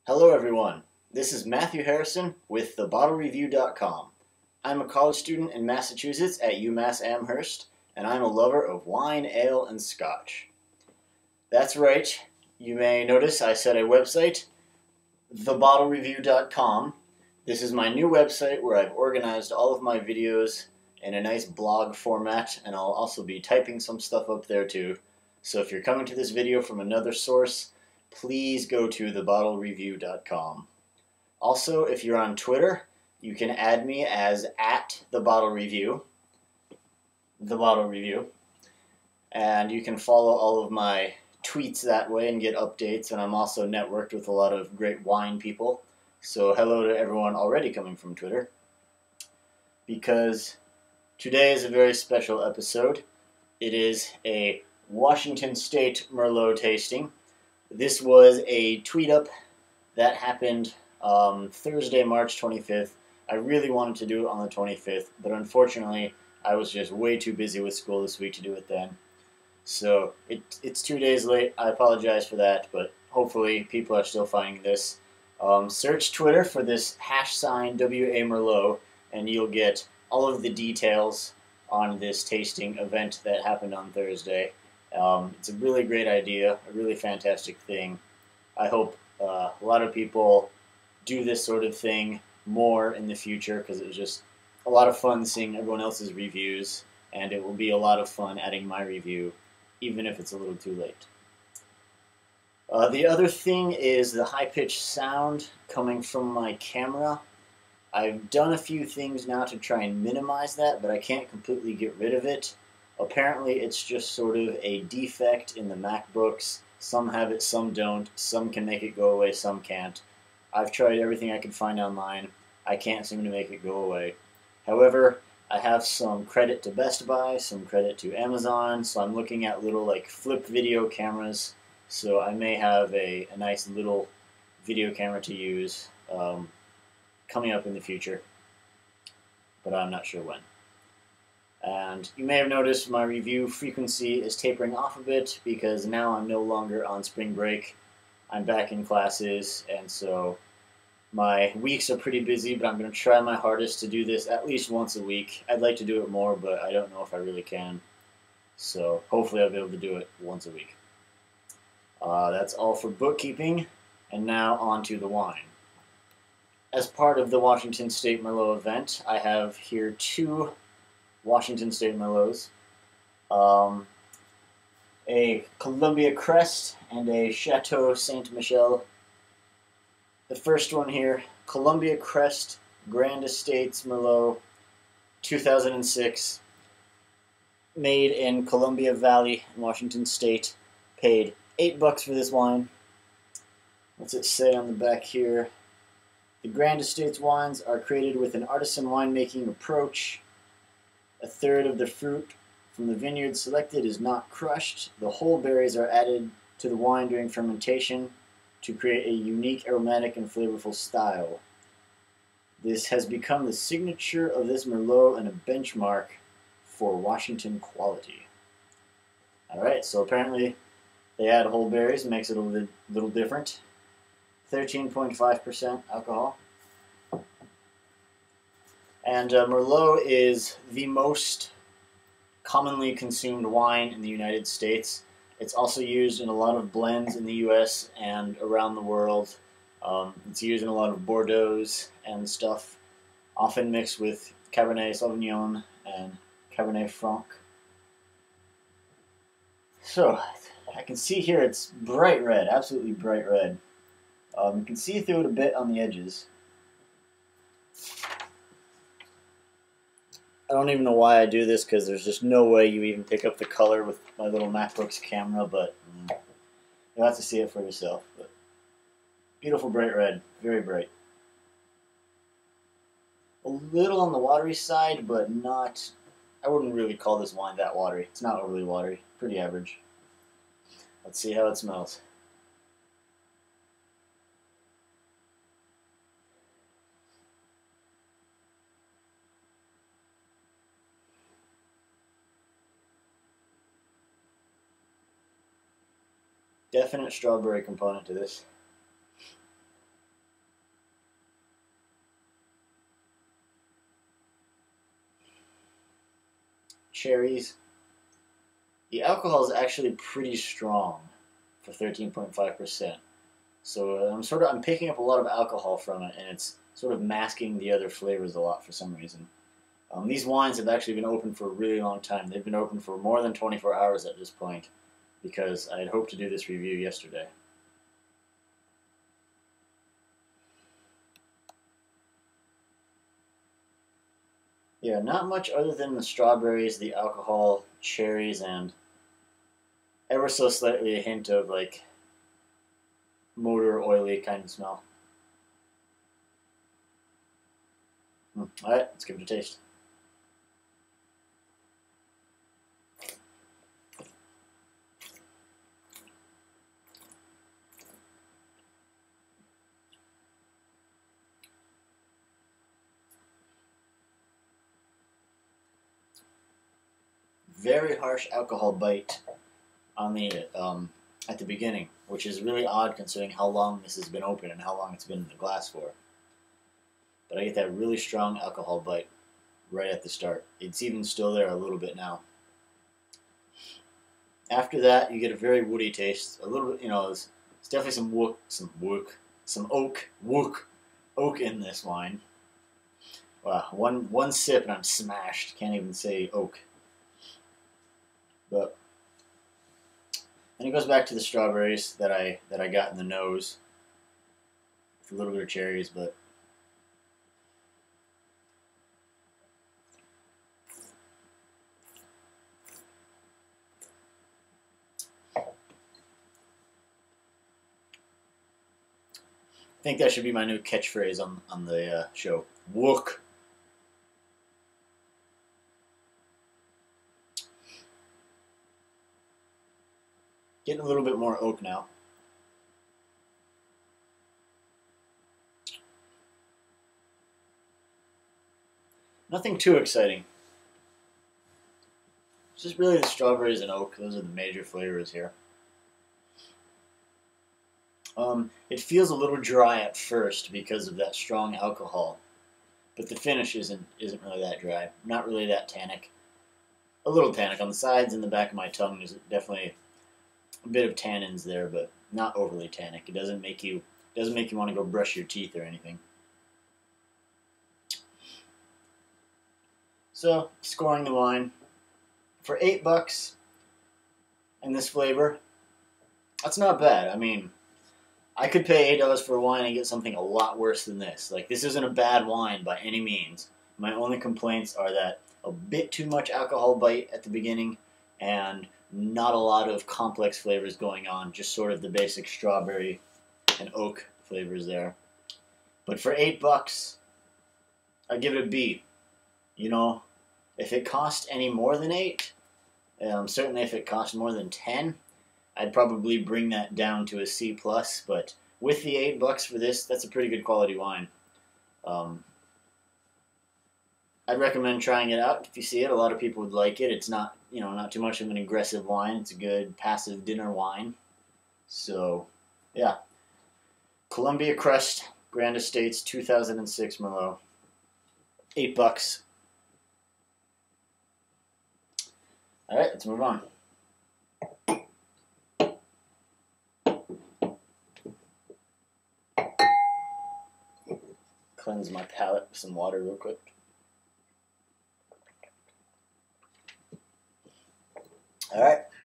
Hello everyone, this is Matthew Harrison with thebottlereview.com. I'm a college student in Massachusetts at UMass Amherst, and I'm a lover of wine, ale, and scotch. That's right, you may notice I said a website, thebottlereview.com. This is my new website where I've organized all of my videos in a nice blog format, and I'll also be typing some stuff up there too. So if you're coming to this video from another source, please go to thebottlereview.com. Also, if you're on Twitter, you can add me as @thebottlereview, and you can follow all of my tweets that way and get updates, and I'm also networked with a lot of great wine people. So hello to everyone already coming from Twitter, because today is a very special episode. It is a Washington State Merlot tasting. This was a tweet up that happened Thursday, March 25th. I really wanted to do it on the 25th, but unfortunately I was just way too busy with school this week to do it then. So it's 2 days late. I apologize for that, but hopefully people are still finding this. Search Twitter for this # WA Merlot, and you'll get all of the details on this tasting event that happened on Thursday. It's a really great idea, a really fantastic thing. I hope a lot of people do this sort of thing more in the future, because it was just a lot of fun seeing everyone else's reviews, and it will be a lot of fun adding my review, even if it's a little too late. The other thing is the high-pitched sound coming from my camera. I've done a few things now to try and minimize that, but I can't completely get rid of it. Apparently it's just sort of a defect in the MacBooks. Some have it, some don't. Some can make it go away, some can't. I've tried everything I could find online. I can't seem to make it go away. However, I have some credit to Best Buy, some credit to Amazon, so I'm looking at little like flip video cameras. So I may have a nice little video camera to use coming up in the future, but I'm not sure when. And you may have noticed my review frequency is tapering off a bit, because now I'm no longer on spring break. I'm back in classes, and so my weeks are pretty busy, but I'm going to try my hardest to do this at least once a week. I'd like to do it more, but I don't know if I really can. So hopefully I'll be able to do it once a week. That's all for bookkeeping, and now on to the wine. As part of the Washington State Merlot event, I have here 2 Washington State Merlots, a Columbia Crest and a Chateau Saint Michel. The first one here, Columbia Crest Grand Estates Merlot, 2006, made in Columbia Valley, Washington State. Paid $8 for this wine. What's it say on the back here? The Grand Estates wines are created with an artisan winemaking approach. A third of the fruit from the vineyard selected is not crushed. The whole berries are added to the wine during fermentation to create a unique aromatic and flavorful style. This has become the signature of this Merlot and a benchmark for Washington quality. Alright, so apparently they add whole berries, makes it a little different. 13.5% alcohol. And Merlot is the most commonly consumed wine in the United States. It's also used in a lot of blends in the US and around the world. It's used in a lot of Bordeaux's and stuff, often mixed with Cabernet Sauvignon and Cabernet Franc. So, I can see here it's bright red, absolutely bright red. You can see through it a bit on the edges. I don't even know why I do this, because there's just no way you even pick up the color with my little MacBook's camera, but you'll have to see it for yourself. But beautiful bright red, very bright. A little on the watery side, but not, I wouldn't really call this wine that watery. It's not overly watery, pretty average. Let's see how it smells. Definite strawberry component to this. cherries. The alcohol is actually pretty strong for 13.5%. So I'm picking up a lot of alcohol from it, and it's sort of masking the other flavors a lot for some reason. These wines have actually been open for a really long time. They've been open for more than 24 hours at this point, because I had hoped to do this review yesterday. Yeah, not much other than the strawberries, the alcohol, cherries, and ever so slightly a hint of like motor oily kind of smell. Alright, let's give it a taste. Very harsh alcohol bite on the at the beginning, which is really odd considering how long this has been open and how long it's been in the glass for. But I get that really strong alcohol bite right at the start. It's even still there a little bit now. After that, you get a very woody taste. A little bit, it's definitely some oak in this wine. Wow, one sip and I'm smashed. Can't even say oak. But then it goes back to the strawberries that I got in the nose. With a little bit of cherries, but I think that should be my new catchphrase on the show. Wook. Getting a little bit more oak now. Nothing too exciting. It's just really the strawberries and oak. Those are the major flavors here. It feels a little dry at first because of that strong alcohol, but the finish isn't really that dry. Not really that tannic. A little tannic on the sides and the back of my tongue. There's definitely a bit of tannins there, but not overly tannic. It doesn't make you want to go brush your teeth or anything. So, scoring the wine for $8 and this flavor, that's not bad. I mean, I could pay $8 for a wine and get something a lot worse than this. Like, this isn't a bad wine by any means. My only complaints are that a bit too much alcohol bite at the beginning and not a lot of complex flavors going on, just sort of the basic strawberry and oak flavors there. But for $8, I'd give it a B. If it cost any more than 8, certainly if it cost more than 10, I'd probably bring that down to a C+, but with the $8 for this, that's a pretty good quality wine. I'd recommend trying it out if you see it. A lot of people would like it. It's not, not too much of an aggressive wine. It's a good passive dinner wine. So, yeah. Columbia Crest, Grand Estates, 2006 Merlot. $8. All right, let's move on. Cleanse my palate with some water real quick. All right.